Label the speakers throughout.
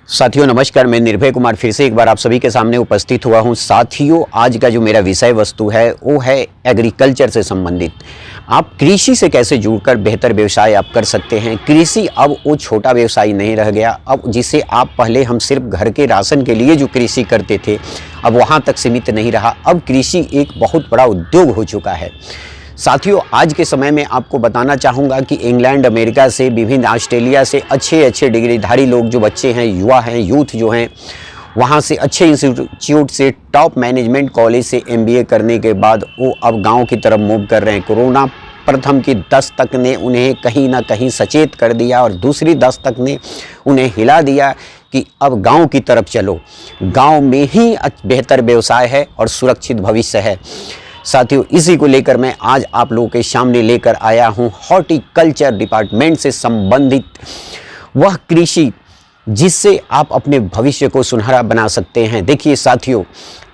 Speaker 1: साथियों नमस्कार, मैं निर्भय कुमार फिर से एक बार आप सभी के सामने उपस्थित हुआ हूं। साथियों, आज का जो मेरा विषय वस्तु है वो है एग्रीकल्चर से संबंधित। आप कृषि से कैसे जुड़कर बेहतर व्यवसाय आप कर सकते हैं। कृषि अब वो छोटा व्यवसाय नहीं रह गया। अब जिसे आप पहले हम सिर्फ घर के राशन के लिए जो कृषि करते थे, अब वहाँ तक सीमित नहीं रहा। अब कृषि एक बहुत बड़ा उद्योग हो चुका है। साथियों, आज के समय में आपको बताना चाहूँगा कि इंग्लैंड, अमेरिका से, विभिन्न ऑस्ट्रेलिया से अच्छे डिग्रीधारी लोग जो बच्चे हैं, युवा हैं, यूथ जो हैं, वहाँ से अच्छे इंस्टीट्यूट से, टॉप मैनेजमेंट कॉलेज से एमबीए करने के बाद वो अब गांव की तरफ मूव कर रहे हैं। कोरोना प्रथम की दस्तक ने उन्हें कहीं ना कहीं सचेत कर दिया और दूसरी दस्तक ने उन्हें हिला दिया कि अब गांव की तरफ चलो। गांव में ही बेहतर व्यवसाय है और सुरक्षित भविष्य है। साथियों, इसी को लेकर मैं आज आप लोगों के सामने लेकर आया हूं हॉर्टिकल्चर डिपार्टमेंट से संबंधित वह कृषि जिससे आप अपने भविष्य को सुनहरा बना सकते हैं। देखिए साथियों,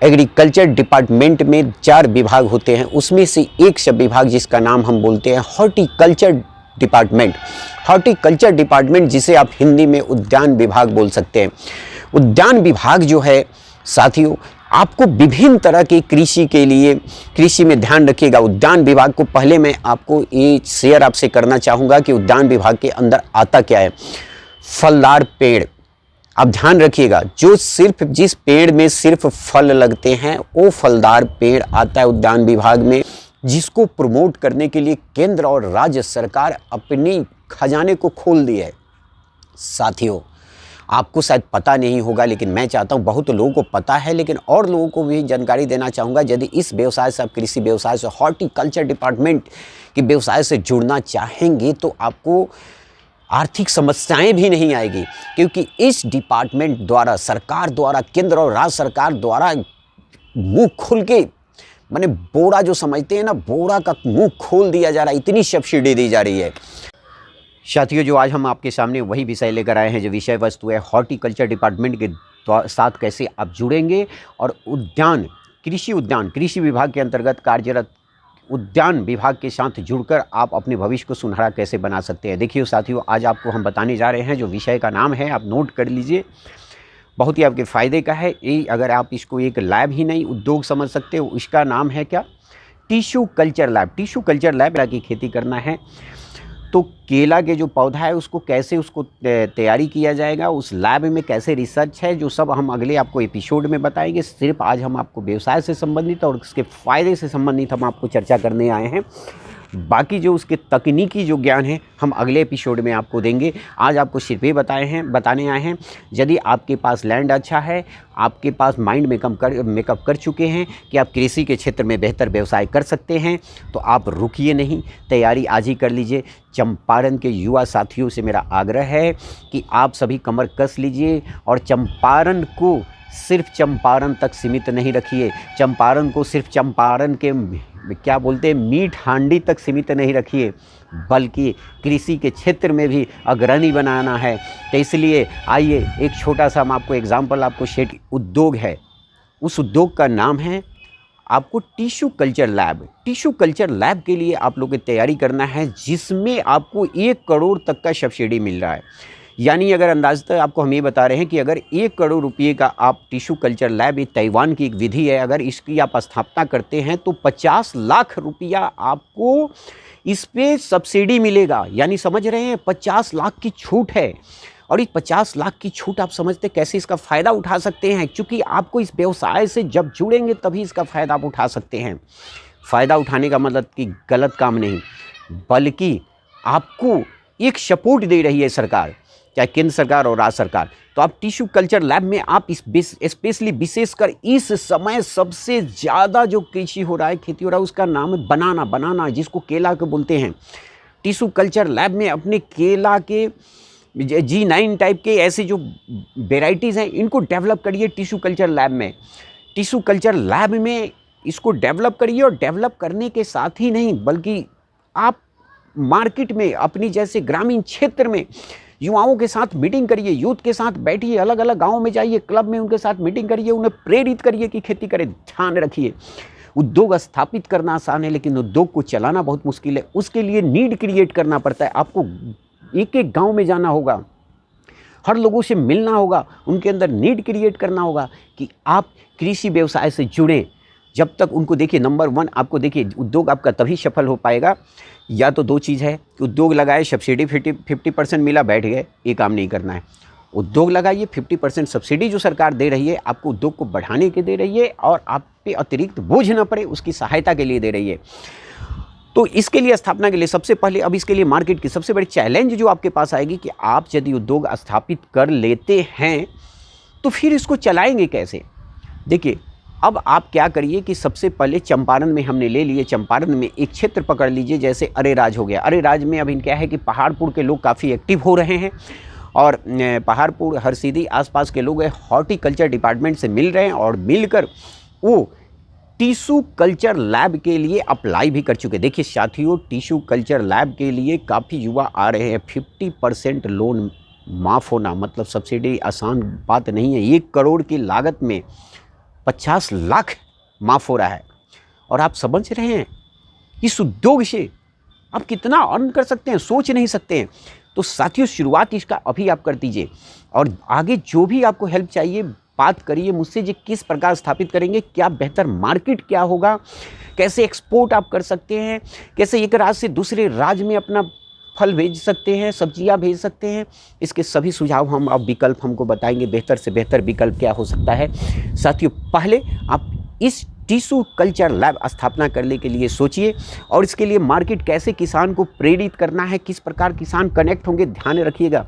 Speaker 1: एग्रीकल्चर डिपार्टमेंट में 4 विभाग होते हैं, उसमें से एक सब विभाग जिसका नाम हम बोलते हैं हॉर्टिकल्चर डिपार्टमेंट। हॉर्टिकल्चर डिपार्टमेंट जिसे आप हिंदी में उद्यान विभाग बोल सकते हैं। उद्यान विभाग जो है साथियों, आपको विभिन्न तरह के कृषि के लिए, कृषि में ध्यान रखिएगा। उद्यान विभाग को पहले मैं आपको ये शेयर आपसे करना चाहूँगा कि उद्यान विभाग के अंदर आता क्या है। फलदार पेड़, आप ध्यान रखिएगा, जो सिर्फ जिस पेड़ में सिर्फ फल लगते हैं वो फलदार पेड़ आता है उद्यान विभाग में, जिसको प्रमोट करने के लिए केंद्र और राज्य सरकार अपनी खजाने को खोल दी है। साथियों, आपको शायद पता नहीं होगा, लेकिन मैं चाहता हूं, बहुत लोगों को पता है लेकिन और लोगों को भी जानकारी देना चाहूँगा। यदि इस व्यवसाय से, आप कृषि व्यवसाय से, हॉर्टिकल्चर डिपार्टमेंट के व्यवसाय से जुड़ना चाहेंगे तो आपको आर्थिक समस्याएं भी नहीं आएगी, क्योंकि इस डिपार्टमेंट द्वारा, सरकार द्वारा, केंद्र और राज्य सरकार द्वारा मुँह खुल के, माने बोरा जो समझते हैं ना, बोरा का मुँह खोल दिया जा रहा है, इतनी सब्सिडी दी जा रही है। साथियों, जो आज हम आपके सामने वही विषय लेकर आए हैं, जो विषय वस्तु है हॉर्टिकल्चर डिपार्टमेंट के साथ कैसे आप जुड़ेंगे और कृषि विभाग के अंतर्गत कार्यरत उद्यान विभाग के साथ जुड़कर आप अपने भविष्य को सुनहरा कैसे बना सकते हैं। देखिए साथियों, आज आपको हम बताने जा रहे हैं, जो विषय का नाम है, आप नोट कर लीजिए, बहुत ही आपके फ़ायदे का है ये। अगर आप इसको एक लैब ही नहीं उद्योग समझ सकते हो, इसका नाम है क्या, tissue culture lab. Tissue culture lab की खेती करना है तो केला के जो पौधा है उसको कैसे उसको तैयारी किया जाएगा, उस लैब में कैसे रिसर्च है, जो सब हम अगले आपको एपिसोड में बताएंगे। सिर्फ आज हम आपको व्यवसाय से संबंधित और उसके फ़ायदे से संबंधित हम आपको चर्चा करने आए हैं। बाकी जो उसके तकनीकी जो ज्ञान है हम अगले एपिसोड में आपको देंगे। आज आपको सिर्फ ये बताने आए हैं, यदि आपके पास लैंड अच्छा है, आपके पास माइंड मेकअप कर चुके हैं कि आप कृषि के क्षेत्र में बेहतर व्यवसाय कर सकते हैं, तो आप रुकिए नहीं, तैयारी आज ही कर लीजिए। चंपारण के युवा साथियों से मेरा आग्रह है कि आप सभी कमर कस लीजिए और चंपारण को सिर्फ चंपारण तक सीमित नहीं रखिए। चंपारण को सिर्फ चंपारण के क्या बोलते हैं मीठ हांडी तक सीमित नहीं रखिए, बल्कि कृषि के क्षेत्र में भी अग्रणी बनाना है। तो इसलिए आइए एक छोटा सा हम आपको एग्जाम्पल आपको शेयर, उद्योग है, उस उद्योग का नाम है आपको tissue culture lab. Tissue culture lab के लिए आप लोग को तैयारी करना है, जिसमें आपको 1 करोड़ तक का सब्सिडी मिल रहा है। यानी अगर अंदाज़तः आपको हम ये बता रहे हैं कि अगर 1 करोड़ रुपये का आप टिश्यू कल्चर लैब, ये ताइवान की एक विधि है, अगर इसकी आप स्थापना करते हैं तो 50 लाख रुपया आपको इस पे सब्सिडी मिलेगा। यानी समझ रहे हैं, 50 लाख की छूट है। और इस 50 लाख की छूट आप समझते कैसे इसका फ़ायदा उठा सकते हैं, क्योंकि आपको इस व्यवसाय से जब जुड़ेंगे तभी इसका फ़ायदा आप उठा सकते हैं। फ़ायदा उठाने का मतलब कि गलत काम नहीं, बल्कि आपको एक सपोर्ट दे रही है सरकार, चाहे केंद्र सरकार और राज्य सरकार। तो आप टिश्यू कल्चर लैब में आप स्पेशली विशेषकर इस समय सबसे ज़्यादा जो कृषि हो रहा है, खेती हो रहा है, उसका नाम है बनाना, जिसको केला के बोलते हैं। टिश्यू कल्चर लैब में अपने केला के G9 टाइप के ऐसे जो वेराइटीज़ हैं, इनको डेवलप करिए टिश्यू कल्चर लैब में। टिश्यू कल्चर लैब में इसको डेवलप करिए, और डेवलप करने के साथ ही नहीं, बल्कि आप मार्केट में अपनी जैसे ग्रामीण क्षेत्र में युवाओं के साथ मीटिंग करिए, यूथ के साथ बैठिए, अलग अलग गाँव में जाइए, क्लब में उनके साथ मीटिंग करिए, उन्हें प्रेरित करिए कि खेती करें। ध्यान रखिए, उद्योग स्थापित करना आसान है, लेकिन उद्योग को चलाना बहुत मुश्किल है। उसके लिए नीड क्रिएट करना पड़ता है। आपको एक एक गांव में जाना होगा, हर लोगों से मिलना होगा, उनके अंदर नीड क्रिएट करना होगा कि आप कृषि व्यवसाय से जुड़ें। जब तक उनको देखिए, नंबर 1 आपको देखिए, उद्योग आपका तभी सफल हो पाएगा, या तो 2 चीज़ है कि उद्योग लगाए, सब्सिडी 50% मिला, बैठ गए, ये काम नहीं करना है। उद्योग लगाइए, 50% सब्सिडी जो सरकार दे रही है आपको उद्योग को बढ़ाने के दे रही है और आप पे अतिरिक्त बोझ न पड़े उसकी सहायता के लिए दे रही है। तो इसके लिए स्थापना के लिए सबसे पहले, अब इसके लिए मार्केट की सबसे बड़ी चैलेंज जो आपके पास आएगी कि आप यदि उद्योग स्थापित कर लेते हैं तो फिर इसको चलाएंगे कैसे। देखिए, अब आप क्या करिए कि सबसे पहले चंपारण में हमने ले लिए, चंपारण में एक क्षेत्र पकड़ लीजिए, जैसे अरेराज हो गया। अरेराज में अभी क्या है कि पहाड़पुर के लोग काफ़ी एक्टिव हो रहे हैं और पहाड़पुर, हरसिद्धि आसपास के लोग हॉर्टिकल्चर डिपार्टमेंट से मिल रहे हैं और मिलकर वो टिश्यू कल्चर लैब के लिए अप्लाई भी कर चुके। देखिए साथियों, टिश्यू कल्चर लैब के लिए काफ़ी युवा आ रहे हैं। 50% लोन माफ़ होना मतलब सब्सिडी आसान बात नहीं है। 1 करोड़ की लागत में 50 लाख माफ़ हो रहा है और आप समझ रहे हैं इस उद्योग से आप कितना अर्न कर सकते हैं, सोच नहीं सकते हैं। तो साथियों, शुरुआत इसका अभी आप कर दीजिए और आगे जो भी आपको हेल्प चाहिए बात करिए मुझसे, जी किस प्रकार स्थापित करेंगे, क्या बेहतर मार्केट क्या होगा, कैसे एक्सपोर्ट आप कर सकते हैं, कैसे एक राज्य से दूसरे राज्य में अपना फल भेज सकते हैं, सब्जियां भेज सकते हैं। इसके सभी सुझाव हम अब विकल्प हमको बताएंगे, बेहतर से बेहतर विकल्प क्या हो सकता है। साथियों, पहले आप इस टिश्यू कल्चर लैब स्थापना करने के लिए सोचिए और इसके लिए मार्केट कैसे किसान को प्रेरित करना है, किस प्रकार किसान कनेक्ट होंगे, ध्यान रखिएगा।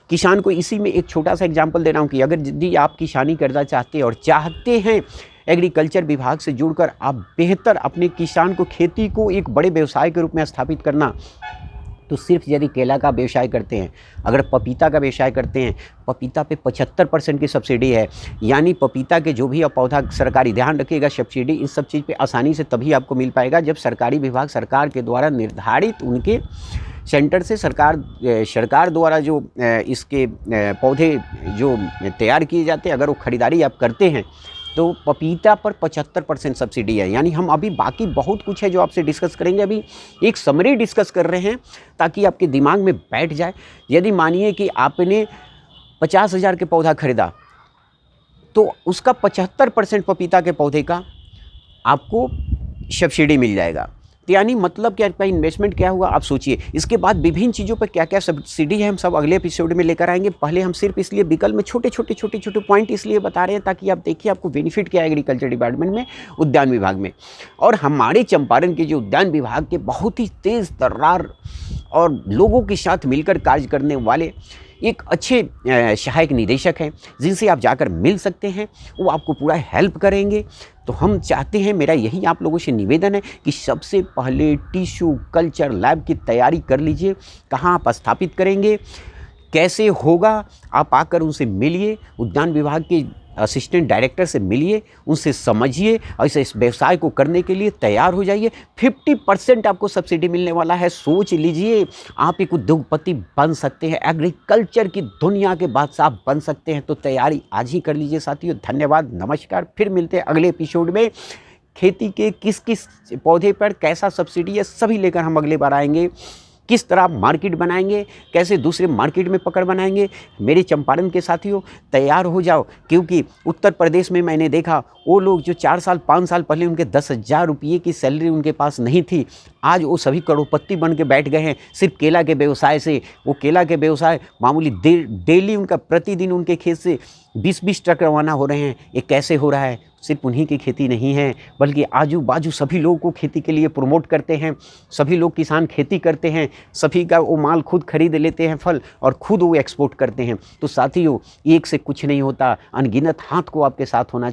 Speaker 1: किसान को इसी में एक छोटा सा एग्जांपल दे रहा हूँ कि अगर यदि आप किसानी करना चाहते हैं और चाहते हैं एग्रीकल्चर विभाग से जुड़कर आप बेहतर अपने किसान को, खेती को एक बड़े व्यवसाय के रूप में स्थापित करना, तो सिर्फ यदि केला का व्यवसाय करते हैं, अगर पपीता का व्यवसाय करते हैं, पपीता पे 75% की सब्सिडी है, यानी पपीता के जो भी पौधा सरकारी, ध्यान रखिएगा सब्सिडी इस सब चीज़ पे आसानी से तभी आपको मिल पाएगा जब सरकारी विभाग सरकार के द्वारा निर्धारित उनके सेंटर से सरकार द्वारा जो इसके पौधे जो तैयार किए जाते हैं, अगर वो खरीदारी आप करते हैं तो पपीता पर 75% सब्सिडी है। यानी हम अभी बाकी बहुत कुछ है जो आपसे डिस्कस करेंगे, अभी एक समरी डिस्कस कर रहे हैं ताकि आपके दिमाग में बैठ जाए। यदि मानिए कि आपने 50,000 के पौधा खरीदा तो उसका 75% पपीता के पौधे का आपको सब्सिडी मिल जाएगा। तो यानी मतलब कि आपका इन्वेस्टमेंट क्या हुआ आप सोचिए। इसके बाद विभिन्न चीज़ों पर क्या क्या सब्सिडी है हम सब अगले एपिसोड में लेकर आएंगे। पहले हम सिर्फ इसलिए विकल्प में छोटे छोटे पॉइंट इसलिए बता रहे हैं ताकि आप देखिए आपको बेनिफिट क्या है एग्रीकल्चर डिपार्टमेंट में, उद्यान विभाग में। और हमारे चंपारण के जो उद्यान विभाग के बहुत ही तेज़ तर्रार और लोगों के साथ मिलकर कार्य करने वाले एक अच्छे सहायक निदेशक हैं जिनसे आप जाकर मिल सकते हैं, वो आपको पूरा हेल्प करेंगे। तो हम चाहते हैं, मेरा यही आप लोगों से निवेदन है कि सबसे पहले टिश्यू कल्चर लैब की तैयारी कर लीजिए। कहाँ आप स्थापित करेंगे, कैसे होगा, आप आकर उनसे मिलिए, उद्यान विभाग के असिस्टेंट डायरेक्टर से मिलिए, उनसे समझिए और इस व्यवसाय को करने के लिए तैयार हो जाइए। 50% आपको सब्सिडी मिलने वाला है। सोच लीजिए, आप एक उद्योगपति बन सकते हैं, एग्रीकल्चर की दुनिया के बादशाह बन सकते हैं। तो तैयारी आज ही कर लीजिए साथियों। धन्यवाद, नमस्कार। फिर मिलते हैं अगले एपिसोड में। खेती के किस किस पौधे पर कैसा सब्सिडी है सभी लेकर हम अगले बार आएंगे। किस तरह मार्केट बनाएंगे, कैसे दूसरे मार्केट में पकड़ बनाएंगे। मेरे चंपारण के साथियों तैयार हो जाओ, क्योंकि उत्तर प्रदेश में मैंने देखा वो लोग जो 4 साल 5 साल पहले उनके 10,000 रुपये की सैलरी उनके पास नहीं थी, आज वो सभी करोड़पति बन के बैठ गए हैं सिर्फ केला के व्यवसाय से। वो केला के व्यवसाय मामूली डेली उनका प्रतिदिन उनके खेत से 20-20 ट्रक रवाना हो रहे हैं। ये कैसे हो रहा है? सिर्फ उन्हीं की खेती नहीं है बल्कि आजू बाजू सभी लोगों को खेती के लिए प्रमोट करते हैं। सभी लोग किसान खेती करते हैं, सभी का वो माल खुद खरीद लेते हैं फल और खुद वो एक्सपोर्ट करते हैं। तो साथियों, एक से कुछ नहीं होता, अनगिनत हाथ को आपके साथ होना